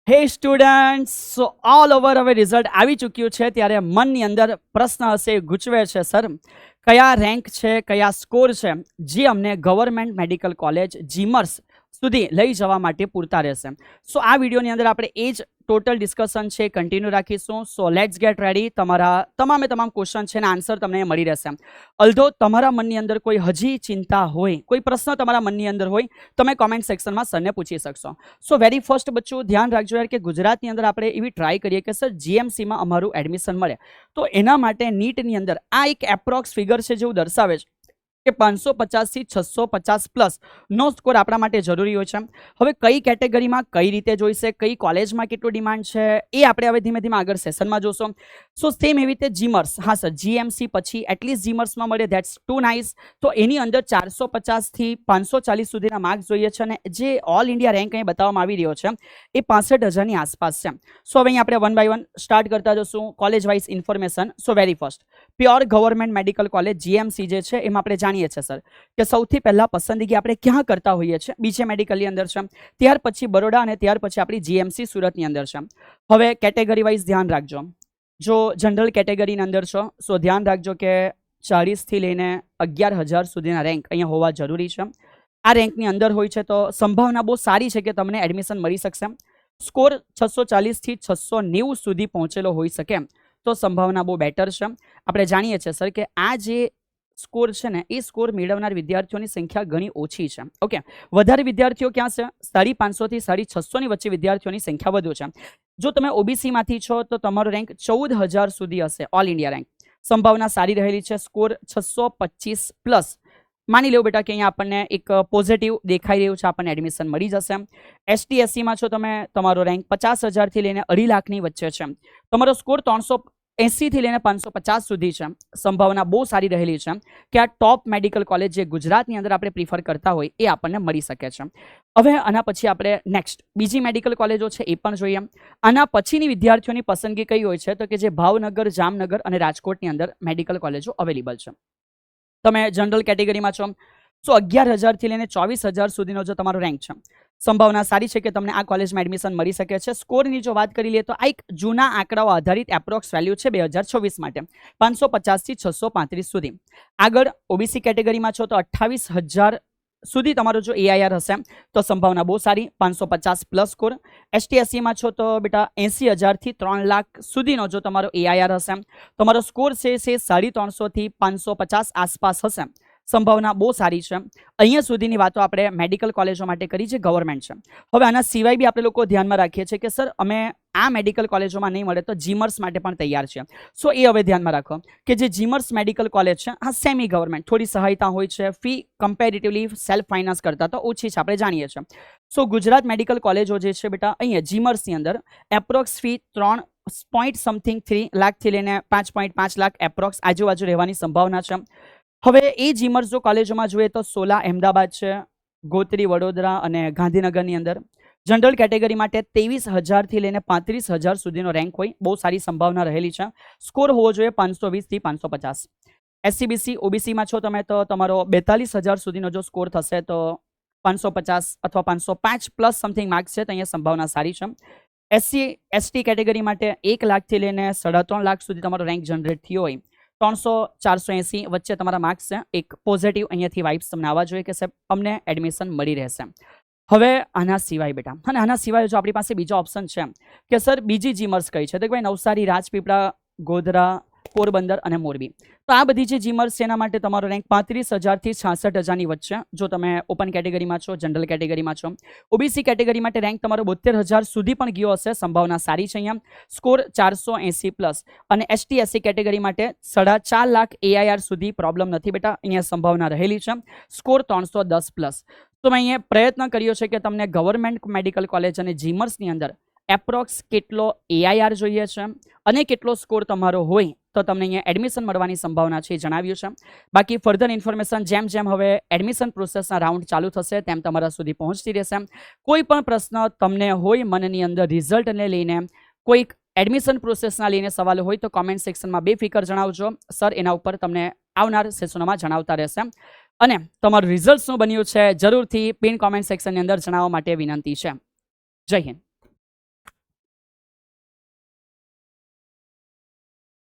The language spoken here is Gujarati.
હે સ્ટુડન્ટ્સ, સો ઓલ ઓવર હવે રિઝલ્ટ આવી ચૂક્યું છે ત્યારે મનની અંદર પ્રશ્ન હશે, ગૂંચવે છે સર કયા રેન્ક છે, કયા સ્કોર છે જે અમને ગવર્મેન્ટ મેડિકલ કોલેજ જીમર્સ સુધી લઈ જવા માટે પૂરતા રહેશે. સો આ વિડીયોની અંદર આપણે એ જ ટોટલ ડિસ્કશન છે કન્ટિન્યુ રાખીશું. So let's gate ready. તમારા તમામ ક્વેશ્ચન છે અને આન્સર તમને મળી રહેશે. અલ્ધો તમારા મનની અંદર કોઈ હજી ચિંતા હોય, કોઈ પ્રશ્ન તમારા મનની અંદર હોય, તમે કોમેન્ટ સેક્શનમાં સરને પૂછી શકશો. સો વેરી ફર્સ્ટ બચ્ચું ધ્યાન રાખજો યાર કે ગુજરાતની અંદર આપણે એવી ટ્રાય કરીએ કે સર જીએમસીમાં અમારું એડમિશન મળે, તો એના માટે નીટની અંદર આ એક એપ્રોક્સ ફિગર છે જેવું દર્શાવે છે કે 550 થી 650 પ્લસ નો સ્કોર આપણા માટે જરૂરી હોય છે. હવે કઈ કેટેગરીમાં કઈ રીતે જોઈશે, કઈ કોલેજમાં કેટલું ડિમાન્ડ છે એ આપણે હવે ધીમે ધીમે આગળ સેશનમાં જોશું. સો સેમ એવી રીતે જીમર્સ, હા સર જીએમસી પછી એટલીસ્ટ જીમર્સમાં મળે, ધેટ્સ ટુ નાઇસ. તો એની અંદર 450 થી 540 સુધીના માર્ક્સ જોઈએ છે અને જે ઓલ ઇન્ડિયા રેન્ક અહીં બતાવવામાં આવી રહ્યો છે એ 65,000ની આસપાસ છે. સો હવે અહીં આપણે વન બાય વન સ્ટાર્ટ કરતા જશું કોલેજ વાઇઝ ઇન્ફોર્મેશન. સો very first pure government medical college GMC જે છે એમાં આપણે જાણીએ છીએ સર કે સૌથી પહેલા પસંદગી આપણે ક્યાં કરતા હોઈએ છીએ, બીજે મેડિકલની અંદર છે, ત્યાર પછી બરોડા અને ત્યાર પછી આપણી જીએમસી સુરતની અંદર છે. હવે કેટેગરી વાઇઝ ધ્યાન રાખજો. જો જનરલ કેટેગરીની અંદર છો સો ધ્યાન રાખજો કે 40 થી લઈને 11,000 સુધીના રેન્ક અહીંયા હોવા જરૂરી છે. આ રેન્કની અંદર હોય છે તો સંભાવના બહુ સારી છે કે તમને એડમિશન મળી શકશે. સ્કોર 640 થી 690 સુધી પહોંચેલો હોઈ શકે તો સંભાવના બહુ બેટર છે. આપણે જાણીએ છીએ સર કે આ જે સ્કોર છે ને એ સ્કોર મેળવનાર વિદ્યાર્થીઓની સંખ્યા ઘણી ઓછી છે. ઓકે, વધારે વિદ્યાર્થીઓ ક્યાં છે? 550 થી 650ની વચ્ચે વિદ્યાર્થીઓની સંખ્યા વધુ છે. જો તમે ઓબીસીમાંથી છો તો તમારો રેન્ક 14,000 સુધી હશે ઓલ ઇન્ડિયા રેન્ક. સંભાવના સારી રહેલી છે. સ્કોર 625 પ્લસ માની લો બેટા કે અહીંયા આપણને એક પોઝિટિવ દેખાઈ રહ્યું છે, આપણને એડમિશન મળી જશે. એસટી એસસીમાં છો તમે, તમારો રેન્ક 50,000 થી લઈને 2.5 લાખની વચ્ચે છે. તમારો સ્કોર 380 થી લઈને 550 સુધી છે. સંભાવના બહુ સારી રહેલી છે કે આ ટોપ મેડિકલ કોલેજ જે ગુજરાતની અંદર આપણે પ્રિફર કરતા હોય એ આપણને મળી શકે છે. હવે આના પછી આપણે નેક્સ્ટ બીજી મેડિકલ કોલેજો છે એ પણ જોઈએ. આના પછીની વિદ્યાર્થીઓની પસંદગી કઈ હોય છે તો કે જે ભાવનગર, જામનગર અને રાજકોટની અંદર મેડિકલ કોલેજો અવેલેબલ છે. તમે જનરલ કેટેગરીમાં છો સો 11,000 થી લઈને 24,000 સુધીનો જો તમારો રેન્ક છે, સંભાવના સારી છે કે તમને આ કોલેજમાં એડમિશન મળી શકે છે. સ્કોરની જો વાત કરી લઈએ તો આ એક જૂના આંકડાઓ આધારિત એપ્રોક્સ વેલ્યુ છે 2024 માટે 550 થી 635 સુધી. આગળ ઓબીસી કેટેગરીમાં છો તો 28,000 સુધી તમારો જો એઆઈઆર હશે તો સંભાવના બહુ સારી, 550 પ્લસ સ્કોર. એસટીએસસીમાં છો તો બેટા 80,000 થી 3 લાખ સુધીનો જો તમારો એઆઈઆર હશે, તમારો સ્કોર છે 350 થી 550 આસપાસ હશે. સંભાવના બહુ સારી છે. અહીંયા સુધીની વાતો આપણે મેડિકલ કોલેજો માટે કરી જે ગવર્મેન્ટ છે. હવે આના સિવાય બી આપણે લોકો ધ્યાનમાં રાખીએ છીએ કે સર અમે આ મેડિકલ કોલેજોમાં નહીં મળે તો જીમર્સ માટે પણ તૈયાર છે. સો એ હવે ધ્યાનમાં રાખો કે જે જીમર્સ મેડિકલ કોલેજ છે આ સેમી ગવર્મેન્ટ, થોડી સહાયતા હોય છે, ફી કમ્પેરેટિવલી સેલ્ફ ફાઇનાન્સ કરતાં તો ઓછી છે, આપણે જાણીએ છીએ. સો ગુજરાત મેડિકલ કોલેજો જે છે બેટા અહીંયા જીમર્સની અંદર એપ્રોક્સ ફી 3 લાખથી લઈને 5.5 લાખ એપ્રોક્સ આજુબાજુ રહેવાની સંભાવના છે. હવે એ જીમર્સ જો કોલેજોમાં જોઈએ તો સોલા અમદાવાદ છે, ગોત્રી વડોદરા અને ગાંધીનગરની અંદર. જનરલ કેટેગરી માટે 23,000 થી લઈને 35,000 સુધીનો રેન્ક હોય, બહુ સારી સંભાવના રહેલી છે. સ્કોર હોવો જોઈએ 520 થી 550. એસસીબીસી ઓબીસીમાં છો તમે તો તમારો 42,000 સુધીનો જો સ્કોર થશે તો 550 અથવા 505 પ્લસ સમથિંગ માર્ક્સ છે તો અહીંયા સંભાવના સારી છે. એસસી એસટી કેટેગરી માટે 1 લાખથી લઈને 3.5 લાખ સુધી તમારો રેન્ક જનરેટ થયો હોય, 300-480 વચ્ચે તમારા માર્ક્સ છે. એક પોઝિટિવ અહીંયાથી વાઇબ્સ તમને આવવા જોઈએ કે સાહેબ અમને એડમિશન મળી રહેશે. હવે આના સિવાય બેટા, અને આના સિવાય જો આપણી પાસે બીજો ઓપ્શન છે કે સર બીજી જીમર્સ કઈ છે તો ભાઈ નવસારી, રાજપીપળા, ગોધરા, પોરબંદર અને મોરબી. તો આ બધી જે જીમર્સ છે એના માટે તમારો રેન્ક 35,000 થી 66,000ની વચ્ચે જો તમે ઓપન કેટેગરીમાં છો, જનરલ કેટેગરીમાં છો. ઓબીસી કેટેગરી માટે રેન્ક તમારો 72,000 સુધી પણ ગયો હશે, સંભાવના સારી છે. અહીંયા સ્કોર 480 પ્લસ. અને એસટી એસસી કેટેગરી માટે 4.5 લાખ એઆઈઆર સુધી પ્રોબ્લેમ નથી બેટા, અહીંયા સંભાવના રહેલી છે. Score 310 plus. તો મેં અહીંયા પ્રયત્ન કર્યો છે કે તમને ગવર્મેન્ટ મેડિકલ કોલેજ અને જીમર્સની અંદર એપ્રોક્સ કેટલો એઆઈઆર જોઈએ છે અને કેટલો સ્કોર તમારો હોય તો તમને અહીંયા એડમિશન મળવાની સંભાવના છે એ જણાવ્યું છે. બાકી ફર્ધર ઇન્ફોર્મેશન જેમ જેમ હવે એડમિશન પ્રોસેસના રાઉન્ડ ચાલુ થશે તેમ તમારા સુધી પહોંચતી રહેશે. કોઈ પણ પ્રશ્ન તમને હોય મનની અંદર રિઝલ્ટને લઈને, કોઈક એડમિશન પ્રોસેસના લઈને સવાલ હોય તો કોમેન્ટ સેક્શનમાં બેફિકર જણાવજો. સર એના ઉપર તમને આવનાર સેશનોમાં જણાવતા રહેશે. અને તમારું રિઝલ્ટ શું બન્યું છે જરૂરથી પિન કોમેન્ટ સેક્શનની અંદર જણાવવા માટે વિનંતી છે. જય હિન્દ.